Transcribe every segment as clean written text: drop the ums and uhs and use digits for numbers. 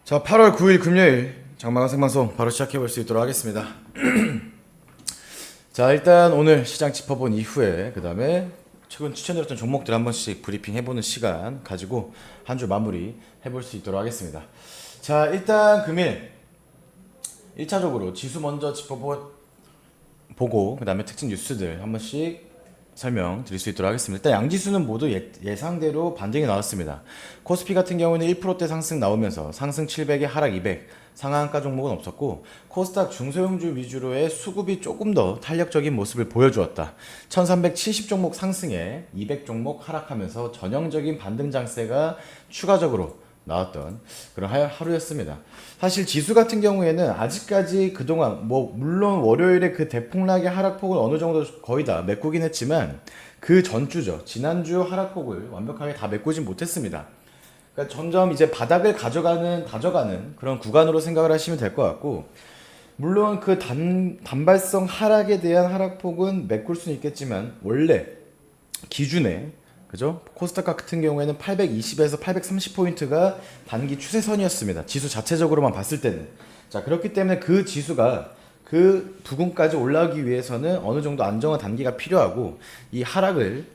자, 8월 9일 금요일 장마감 생방송 바로 시작해 볼 수 있도록 하겠습니다. 자, 일단 오늘 시장 짚어본 이후에 그 다음에 최근 추천드렸던 종목들 한 번씩 브리핑 해보는 시간 가지고 한 주 마무리 해볼 수 있도록 하겠습니다. 자, 일단 금일 1차적으로 지수 먼저 짚어보고 그 다음에 특징 뉴스들 한 번씩 설명드릴 수 있도록 하겠습니다. 일단 양지수는 모두 예상대로 반등이 나왔습니다. 코스피 같은 경우는 1%대 상승 나오면서 상승 700에 하락 200, 상한가 종목은 없었고 코스닥 중소형주 위주로의 수급이 조금 더 탄력적인 모습을 보여주었다. 1370 종목 상승에 200 종목 하락하면서 전형적인 반등 장세가 추가적으로 나왔던 그런 하루였습니다. 사실 지수 같은 경우에는 아직까지 그동안 물론 월요일에 그 대폭락의 하락폭을 어느 정도 거의 다 메꾸긴 했지만 그 전주죠. 지난주 하락폭을 완벽하게 다 메꾸진 못했습니다. 그러니까 점점 이제 바닥을 다져가는 그런 구간으로 생각을 하시면 될 것 같고, 물론 그 단발성 하락에 대한 하락폭은 메꿀 수는 있겠지만 원래 기준에 그죠? 코스닥 같은 경우에는 820에서 830포인트가 단기 추세선이었습니다. 지수 자체적으로만 봤을 때는. 자, 그렇기 때문에 그 지수가 그 부근까지 올라가기 위해서는 어느 정도 안정화 단기가 필요하고 이 하락을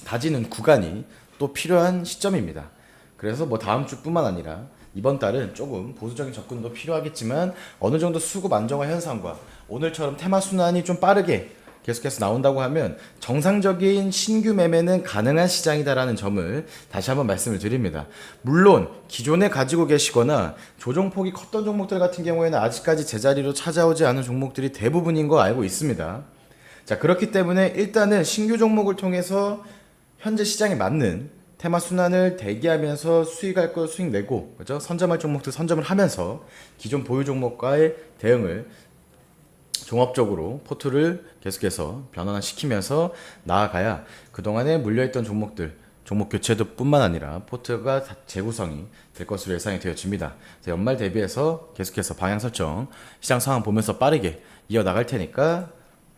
다지는 구간이 또 필요한 시점입니다. 그래서 뭐 다음 주뿐만 아니라 이번 달은 조금 보수적인 접근도 필요하겠지만 어느 정도 수급 안정화 현상과 오늘처럼 테마 순환이 좀 빠르게 계속해서 나온다고 하면 정상적인 신규 매매는 가능한 시장이다라는 점을 다시 한번 말씀을 드립니다. 물론 기존에 가지고 계시거나 조정폭이 컸던 종목들 같은 경우에는 아직까지 제자리로 찾아오지 않은 종목들이 대부분인 거 알고 있습니다. 자, 그렇기 때문에 일단은 신규 종목을 통해서 현재 시장에 맞는 테마 순환을 대기하면서 수익할 거 수익 내고, 그죠? 선점할 종목들 선점을 하면서 기존 보유 종목과의 대응을 종합적으로 포트를 계속해서 변환시키면서 나아가야 그동안에 물려있던 종목들, 종목 교체도 뿐만 아니라 포트가 재구성이 될 것으로 예상이 되어집니다. 연말 대비해서 계속해서 방향 설정, 시장 상황 보면서 빠르게 이어나갈 테니까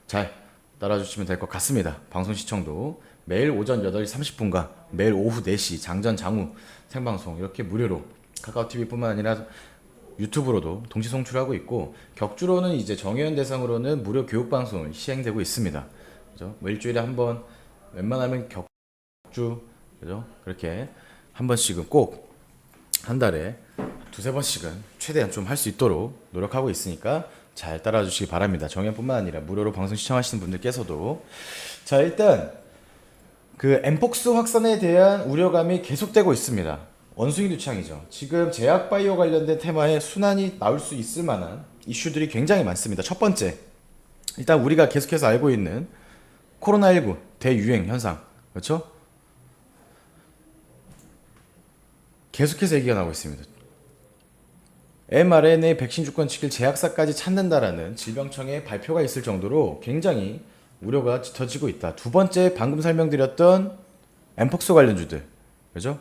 잘 따라주시면 될 것 같습니다. 방송 시청도 매일 오전 8시 30분과 매일 오후 4시 장전 장우 생방송 이렇게 무료로 카카오TV 뿐만 아니라 유튜브로도 동시 송출하고 있고, 격주로는 이제 정회원 대상으로는 무료 교육 방송을 시행되고 있습니다. 그죠? 뭐 일주일에 한 번, 웬만하면 격주, 그죠? 그렇게 한 번씩은 꼭 한 달에 두세 번씩은 최대한 좀 할 수 있도록 노력하고 있으니까 잘 따라와 주시기 바랍니다. 정회원뿐만 아니라 무료로 방송 시청하시는 분들께서도. 자, 일단 그 엠폭스 확산에 대한 우려감이 계속되고 있습니다. 원숭이 두창이죠. 지금 제약바이오 관련된 테마에 순환이 나올 수 있을 만한 이슈들이 굉장히 많습니다. 첫 번째, 일단 우리가 계속해서 알고 있는 코로나19 대유행 현상, 그렇죠? 계속해서 얘기가 나오고 있습니다. mRNA 백신 주권 측일 제약사까지 찾는다라는 질병청의 발표가 있을 정도로 굉장히 우려가 짙어지고 있다. 두 번째, 방금 설명드렸던 엠폭스 관련주들, 그죠?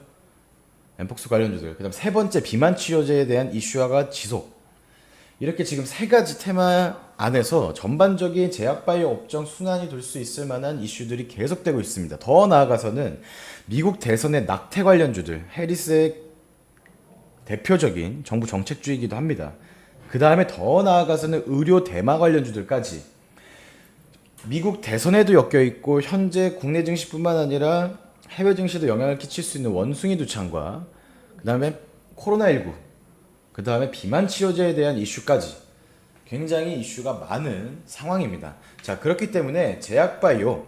엠폭스 관련주들. 그 다음 세 번째, 비만 치료제에 대한 이슈화가 지속. 이렇게 지금 세 가지 테마 안에서 전반적인 제약바이오 업종 순환이 될 수 있을 만한 이슈들이 계속되고 있습니다. 더 나아가서는 미국 대선의 낙태 관련주들, 해리스의 대표적인 정부 정책주이기도 합니다. 그 다음에 더 나아가서는 의료 대마 관련주들까지 미국 대선에도 엮여있고 현재 국내 증시뿐만 아니라 해외 증시도 영향을 끼칠 수 있는 원숭이 두창과 그 다음에 코로나19, 그 다음에 비만 치료제에 대한 이슈까지 굉장히 이슈가 많은 상황입니다. 자, 그렇기 때문에 제약바이오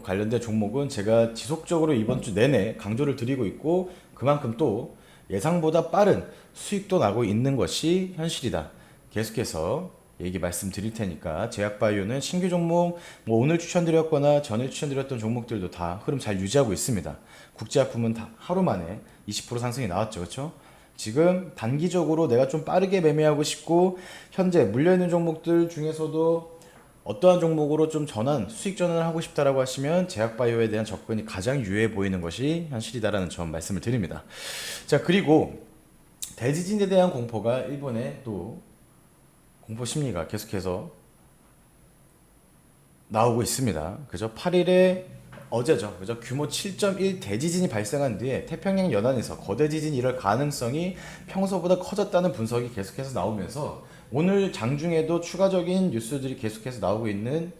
관련된 종목은 제가 지속적으로 이번 주 내내 강조를 드리고 있고, 그만큼 또 예상보다 빠른 수익도 나고 있는 것이 현실이다. 계속해서 얘기 말씀드릴 테니까 제약바이오는 신규 종목, 뭐 오늘 추천드렸거나 전에 추천드렸던 종목들도 다 흐름 잘 유지하고 있습니다. 국제약품은 다 하루 만에 20% 상승이 나왔죠, 그렇죠? 지금 단기적으로 내가 좀 빠르게 매매하고 싶고 현재 물려있는 종목들 중에서도 어떠한 종목으로 좀 수익 전환을 하고 싶다라고 하시면 제약바이오에 대한 접근이 가장 유효해 보이는 것이 현실이다라는 점 말씀을 드립니다. 자, 그리고 대지진에 대한 공포가 일본의 또 공포 심리가 계속해서 나오고 있습니다. 그죠? 8일에 어제죠. 그죠? 규모 7.1 대지진이 발생한 뒤에 태평양 연안에서 거대 지진이 일어날 가능성이 평소보다 커졌다는 분석이 계속해서 나오면서 오늘 장중에도 추가적인 뉴스들이 계속해서 나오고 있는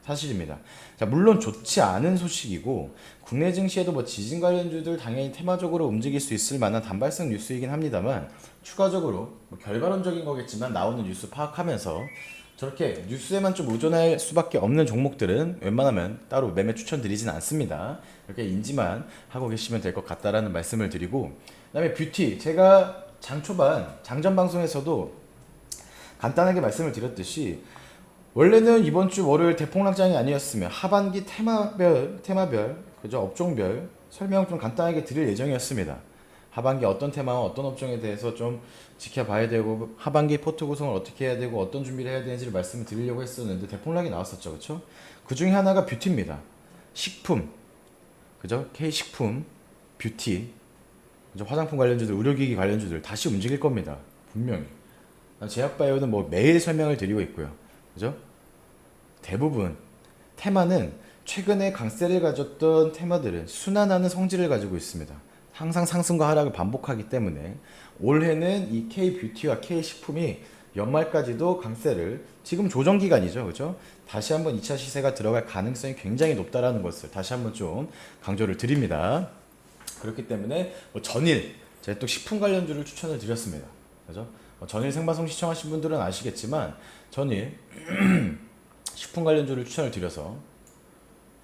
사실입니다. 자, 물론 좋지 않은 소식이고 국내 증시에도 뭐 지진 관련주들 당연히 테마적으로 움직일 수 있을 만한 단발성 뉴스이긴 합니다만 추가적으로 뭐 결과론적인 거겠지만 나오는 뉴스 파악하면서 저렇게 뉴스에만 좀 의존할 수밖에 없는 종목들은 웬만하면 따로 매매 추천드리진 않습니다. 이렇게 인지만 하고 계시면 될 것 같다라는 말씀을 드리고, 그다음에 뷰티, 제가 장 초반 장전 방송에서도 간단하게 말씀을 드렸듯이 원래는 이번 주 월요일 대폭락장이 아니었으면 하반기 테마별 그죠, 업종별 설명 좀 간단하게 드릴 예정이었습니다. 하반기 어떤 테마와 어떤 업종에 대해서 좀 지켜봐야 되고 하반기 포트 구성을 어떻게 해야 되고 어떤 준비를 해야 되는지를 말씀을 드리려고 했었는데 대폭락이 나왔었죠. 그렇죠? 그 중에 하나가 뷰티입니다. 식품, 그죠? K식품, 뷰티, 그죠? 화장품 관련주들, 의료기기 관련주들 다시 움직일 겁니다. 분명히. 제약바이오는 뭐 매일 설명을 드리고 있고요. 그죠? 대부분 테마는 최근에 강세를 가졌던 테마들은 순환하는 성질을 가지고 있습니다. 항상 상승과 하락을 반복하기 때문에 올해는 이 K뷰티와 K식품이 연말까지도 강세를, 지금 조정 기간이죠. 그죠? 다시 한번 2차 시세가 들어갈 가능성이 굉장히 높다라는 것을 다시 한번 좀 강조를 드립니다. 그렇기 때문에 뭐 전일 제가 또 식품 관련주를 추천을 드렸습니다. 그죠? 전일 생방송 시청하신 분들은 아시겠지만 전일 식품 관련주를 추천을 드려서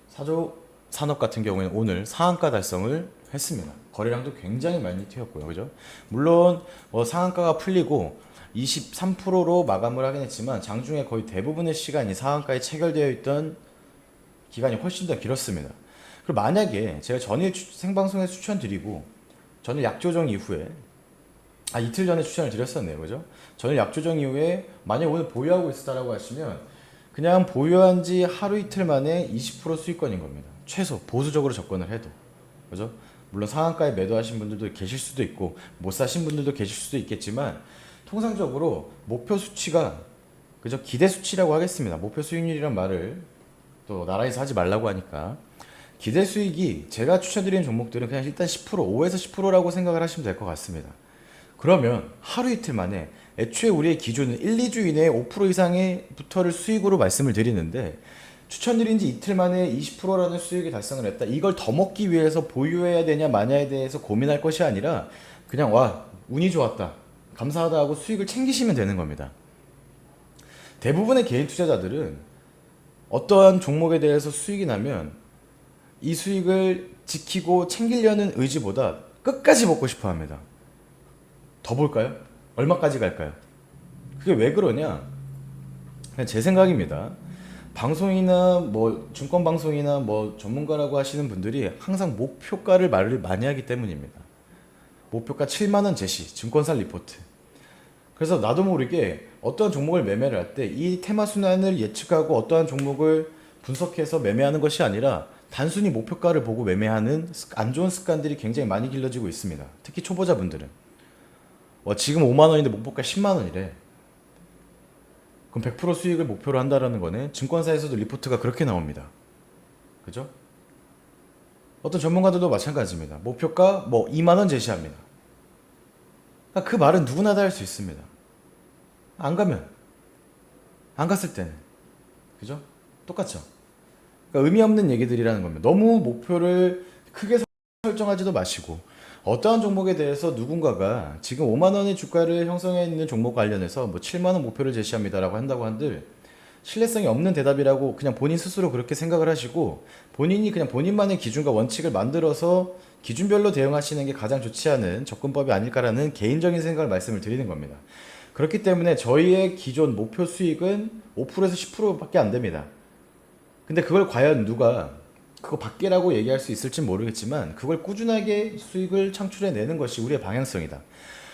사조 산업 같은 경우에는 오늘 상한가 달성을 했습니다. 거래량도 굉장히 많이 튀었고요. 그죠? 물론 상한가가 풀리고 23%로 마감을 하긴 했지만 장중에 거의 대부분의 시간이 상한가에 체결되어 있던 기간이 훨씬 더 길었습니다. 그리고 만약에 제가 전일 생방송에 추천드리고 전일 약조정 이후에 이틀 전에 추천을 드렸었네요. 그죠? 전일 약조정 이후에 만약 오늘 보유하고 있었다라고 하시면 그냥 보유한 지 하루 이틀 만에 20% 수익권인 겁니다. 최소 보수적으로 접근을 해도. 그죠? 물론 상한가에 매도하신 분들도 계실 수도 있고 못 사신 분들도 계실 수도 있겠지만 통상적으로 목표 수치가, 그죠? 기대 수치라고 하겠습니다. 목표 수익률이란 말을 또 나라에서 하지 말라고 하니까 기대 수익이 제가 추천드리는 종목들은 그냥 일단 10% 5에서 10%라고 생각을 하시면 될 것 같습니다. 그러면 하루 이틀 만에 애초에 우리의 기준은 1, 2주 이내에 5% 이상의 부터를 수익으로 말씀을 드리는데 추천드린 지 이틀 만에 20%라는 수익이 달성을 했다. 이걸 더 먹기 위해서 보유해야 되냐 마냐에 대해서 고민할 것이 아니라 그냥 와 운이 좋았다 감사하다 하고 수익을 챙기시면 되는 겁니다. 대부분의 개인 투자자들은 어떠한 종목에 대해서 수익이 나면 이 수익을 지키고 챙기려는 의지보다 끝까지 먹고 싶어 합니다. 더 볼까요? 얼마까지 갈까요? 그게 왜 그러냐? 그냥 제 생각입니다. 방송이나 뭐 증권 방송이나 뭐 전문가라고 하시는 분들이 항상 목표가를 말을 많이 하기 때문입니다. 목표가 7만 원 제시, 증권사 리포트. 그래서 나도 모르게 어떠한 종목을 매매를 할 때 이 테마 순환을 예측하고 어떠한 종목을 분석해서 매매하는 것이 아니라 단순히 목표가를 보고 매매하는 안 좋은 습관들이 굉장히 많이 길러지고 있습니다. 특히 초보자분들은. 지금 5만 원인데 목표가 10만 원이래. 그럼 100% 수익을 목표로 한다라는 거는 증권사에서도 리포트가 그렇게 나옵니다. 그죠? 어떤 전문가들도 마찬가지입니다. 목표가 뭐 2만 원 제시합니다. 그러니까 그 말은 누구나 다 할 수 있습니다. 안 가면 안 갔을 때는 그죠? 똑같죠? 그러니까 의미 없는 얘기들이라는 겁니다. 너무 목표를 크게 설정하지도 마시고 어떠한 종목에 대해서 누군가가 지금 5만 원의 주가를 형성해 있는 종목 관련해서 뭐 7만 원 목표를 제시합니다라고 한다고 한들 신뢰성이 없는 대답이라고 그냥 본인 스스로 그렇게 생각을 하시고 본인이 그냥 본인만의 기준과 원칙을 만들어서 기준별로 대응하시는 게 가장 좋지 않은 접근법이 아닐까라는 개인적인 생각을 말씀을 드리는 겁니다. 그렇기 때문에 저희의 기존 목표 수익은 5%에서 10%밖에 안 됩니다. 근데 그걸 과연 누가 그거 밖이라고 얘기할 수 있을지 모르겠지만 그걸 꾸준하게 수익을 창출해내는 것이 우리의 방향성이다.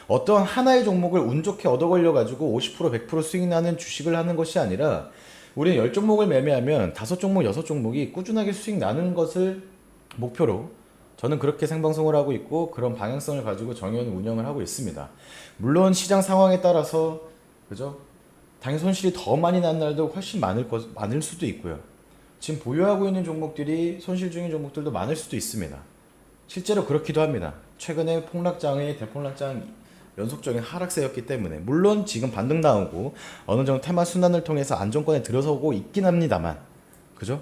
어떤 하나의 종목을 운 좋게 얻어 걸려가지고 50% 100% 수익 나는 주식을 하는 것이 아니라 우리는 10종목을 매매하면 5종목 6종목이 꾸준하게 수익 나는 것을 목표로 저는 그렇게 생방송을 하고 있고 그런 방향성을 가지고 정연 운영을 하고 있습니다. 물론 시장 상황에 따라서 그죠? 당연히 손실이 더 많이 난 날도 훨씬 많을 수도 있고요. 지금 보유하고 있는 종목들이 손실 중인 종목들도 많을 수도 있습니다. 실제로 그렇기도 합니다. 최근에 폭락장의 대폭락장 연속적인 하락세였기 때문에 물론 지금 반등 나오고 어느 정도 테마 순환을 통해서 안정권에 들어서고 있긴 합니다만, 그죠?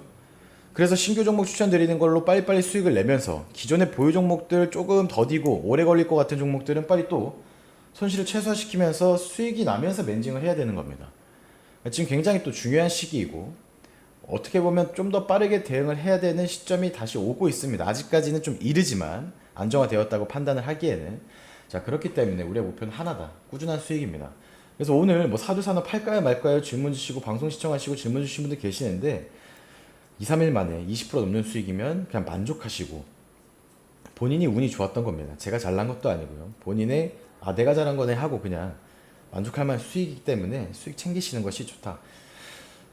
그래서 신규 종목 추천드리는 걸로 빨리빨리 수익을 내면서 기존의 보유 종목들 조금 더디고 오래 걸릴 것 같은 종목들은 빨리 또 손실을 최소화시키면서 수익이 나면서 멘징을 해야 되는 겁니다. 지금 굉장히 또 중요한 시기이고 어떻게 보면 좀 더 빠르게 대응을 해야 되는 시점이 다시 오고 있습니다. 아직까지는 좀 이르지만 안정화되었다고 판단을 하기에는. 자, 그렇기 때문에 우리의 목표는 하나다. 꾸준한 수익입니다. 그래서 오늘 뭐 사두산업 팔까요 말까요 질문 주시고 방송 시청하시고 질문 주신 분들 계시는데 2, 3일 만에 20% 넘는 수익이면 그냥 만족하시고 본인이 운이 좋았던 겁니다. 제가 잘난 것도 아니고요. 본인의 내가 잘한 거네 하고 그냥 만족할 만한 수익이기 때문에 수익 챙기시는 것이 좋다.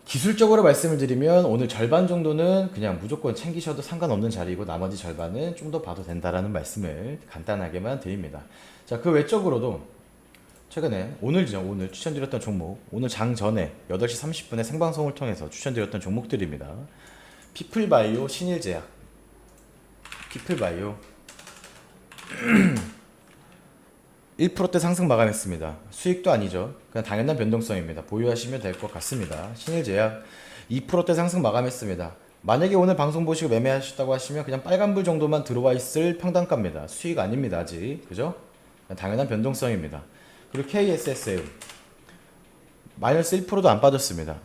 기술적으로 말씀을 드리면 오늘 절반 정도는 그냥 무조건 챙기셔도 상관없는 자리이고 나머지 절반은 좀 더 봐도 된다라는 말씀을 간단하게만 드립니다. 자, 그 외적으로도 최근에 오늘 추천드렸던 종목, 오늘 장 전에 8시 30분에 생방송을 통해서 추천드렸던 종목들입니다. 피플바이오, 신일제약, 피플바이오 1%대 상승 마감했습니다. 수익도 아니죠. 그냥 당연한 변동성입니다. 보유하시면 될 것 같습니다. 신일제약 2%대 상승 마감했습니다. 만약에 오늘 방송 보시고 매매하셨다고 하시면 그냥 빨간불 정도만 들어와 있을 평단가입니다. 수익 아닙니다. 아직. 그죠? 그냥 당연한 변동성입니다. 그리고 KSSL 마이너스 1%도 안 빠졌습니다.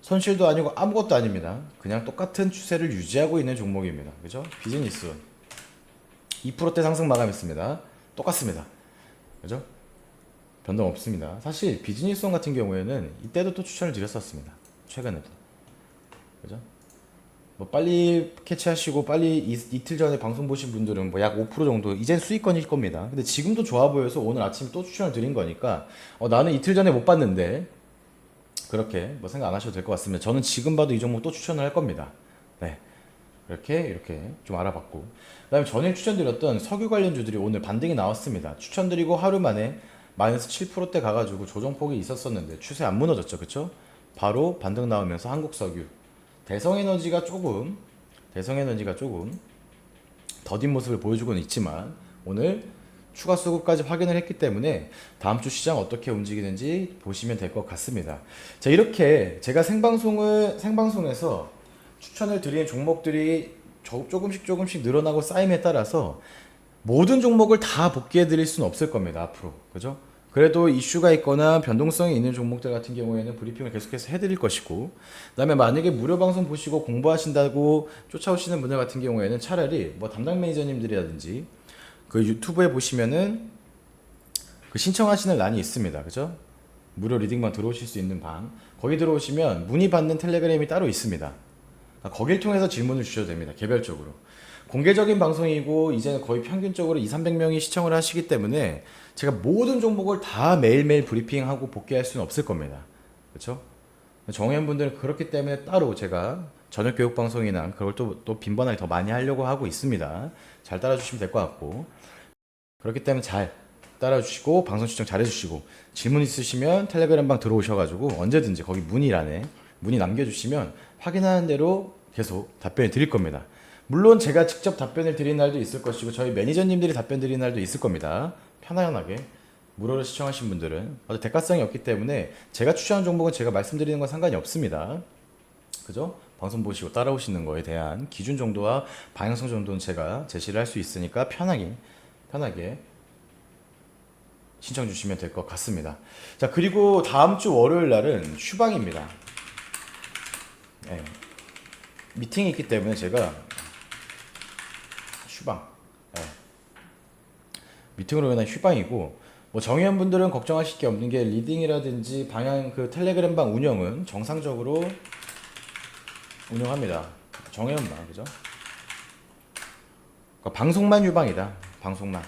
손실도 아니고 아무것도 아닙니다. 그냥 똑같은 추세를 유지하고 있는 종목입니다. 그죠? 비즈니스 2%대 상승 마감했습니다. 똑같습니다. 그죠? 변동 없습니다. 사실 비즈니스원 같은 경우에는 이때도 또 추천을 드렸었습니다. 최근에도. 그죠? 뭐 빨리 캐치하시고 빨리 이틀 전에 방송 보신 분들은 뭐 약 5% 정도 이젠 수익권일 겁니다. 근데 지금도 좋아 보여서 오늘 아침 또 추천을 드린 거니까 나는 이틀 전에 못 봤는데 그렇게 뭐 생각 안 하셔도 될 것 같습니다. 저는 지금 봐도 이 종목 또 추천을 할 겁니다. 네. 이렇게 좀 알아봤고, 그 다음에 전일 추천드렸던 석유 관련주들이 오늘 반등이 나왔습니다. 추천드리고 하루 만에 마이너스 7%대 가가지고 조정폭이 있었었는데 추세 안 무너졌죠. 그쵸? 바로 반등 나오면서 한국석유, 대성에너지가 조금 더딘 모습을 보여주고는 있지만 오늘 추가 수급까지 확인을 했기 때문에 다음 주 시장 어떻게 움직이는지 보시면 될 것 같습니다. 자, 이렇게 제가 생방송에서 추천을 드리는 종목들이 조금씩 늘어나고 쌓임에 따라서 모든 종목을 다 복귀해 드릴 수는 없을 겁니다. 앞으로. 그죠? 그래도 이슈가 있거나 변동성이 있는 종목들 같은 경우에는 브리핑을 계속해서 해드릴 것이고, 그 다음에 만약에 무료 방송 보시고 공부하신다고 쫓아오시는 분들 같은 경우에는 차라리 뭐 담당 매니저님들이라든지 그 유튜브에 보시면은 그 신청하시는 란이 있습니다. 그죠? 무료 리딩방 들어오실 수 있는 방, 거기 들어오시면 문의 받는 텔레그램이 따로 있습니다. 거길 통해서 질문을 주셔도 됩니다. 개별적으로. 공개적인 방송이고 이제는 거의 평균적으로 200~300명이 시청을 하시기 때문에 제가 모든 종목을 다 매일매일 브리핑하고 복귀할 수는 없을 겁니다. 그렇죠? 정회원분들은 그렇기 때문에 따로 제가 저녁 교육 방송이나 그걸 또 빈번하게 더 많이 하려고 하고 있습니다. 잘 따라주시면 될 것 같고, 그렇기 때문에 잘 따라주시고 방송 시청 잘 해주시고 질문 있으시면 텔레그램 방 들어오셔가지고 언제든지 거기 문의란에 문의 남겨주시면 확인하는 대로 계속 답변을 드릴 겁니다. 물론 제가 직접 답변을 드리는 날도 있을 것이고 저희 매니저님들이 답변 드리는 날도 있을 겁니다. 편안하게 무료로 시청하신 분들은 아주 대가성이 없기 때문에 제가 추천한 종목은 제가 말씀드리는 건 상관이 없습니다. 그죠? 방송 보시고 따라오시는 거에 대한 기준 정도와 방향성 정도는 제가 제시를 할 수 있으니까 편하게 신청 주시면 될 것 같습니다. 자, 그리고 다음 주 월요일 날은 휴방입니다. 네. 미팅이 있기 때문에 제가 휴방, 네. 미팅으로 인한 휴방이고, 뭐 정회원분들은 걱정하실 게 없는 게 리딩이라든지 방향 그 텔레그램방 운영은 정상적으로 운영합니다. 정회원방, 그죠? 그러니까 방송만 휴방이다. 방송만.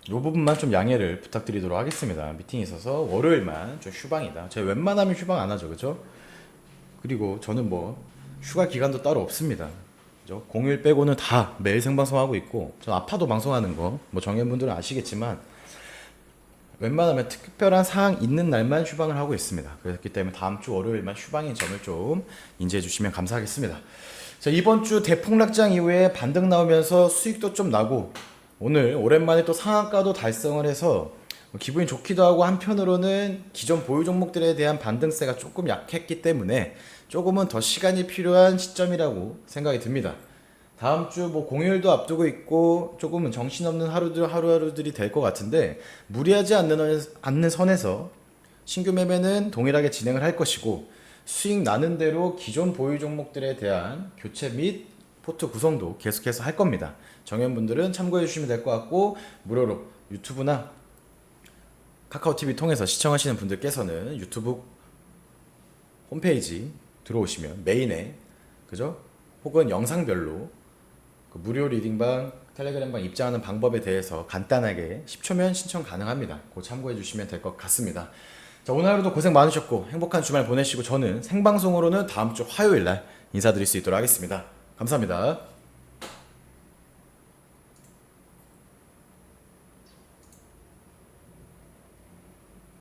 이 부분만 좀 양해를 부탁드리도록 하겠습니다. 미팅이 있어서 월요일만 좀 휴방이다. 제가 웬만하면 휴방 안 하죠, 그죠? 그리고 저는 뭐 휴가 기간도 따로 없습니다. 그죠? 공휴일 빼고는 다 매일 생방송하고 있고, 전 아파도 방송하는 거 뭐 정회분들은 아시겠지만 웬만하면 특별한 사항 있는 날만 휴방을 하고 있습니다. 그렇기 때문에 다음 주 월요일만 휴방인 점을 좀 인지해 주시면 감사하겠습니다. 자, 이번 주 대폭락장 이후에 반등 나오면서 수익도 좀 나고 오늘 오랜만에 또 상한가도 달성을 해서 기분이 좋기도 하고, 한편으로는 기존 보유 종목들에 대한 반등세가 조금 약했기 때문에 조금은 더 시간이 필요한 시점이라고 생각이 듭니다. 다음 주 뭐 공휴일도 앞두고 있고 조금은 정신없는 하루하루들이 될 것 같은데, 무리하지 않는 선에서 신규 매매는 동일하게 진행을 할 것이고, 수익 나는 대로 기존 보유 종목들에 대한 교체 및 포트 구성도 계속해서 할 겁니다. 정현분들은 참고해 주시면 될 것 같고, 무료로 유튜브나 카카오TV 통해서 시청하시는 분들께서는 유튜브 홈페이지 들어오시면 메인에, 그죠? 혹은 영상별로 그 무료 리딩방, 텔레그램방 입장하는 방법에 대해서 간단하게 10초면 신청 가능합니다. 그거 참고해 주시면 될 것 같습니다. 자, 오늘 하루도 고생 많으셨고 행복한 주말 보내시고, 저는 생방송으로는 다음 주 화요일 날 인사드릴 수 있도록 하겠습니다. 감사합니다.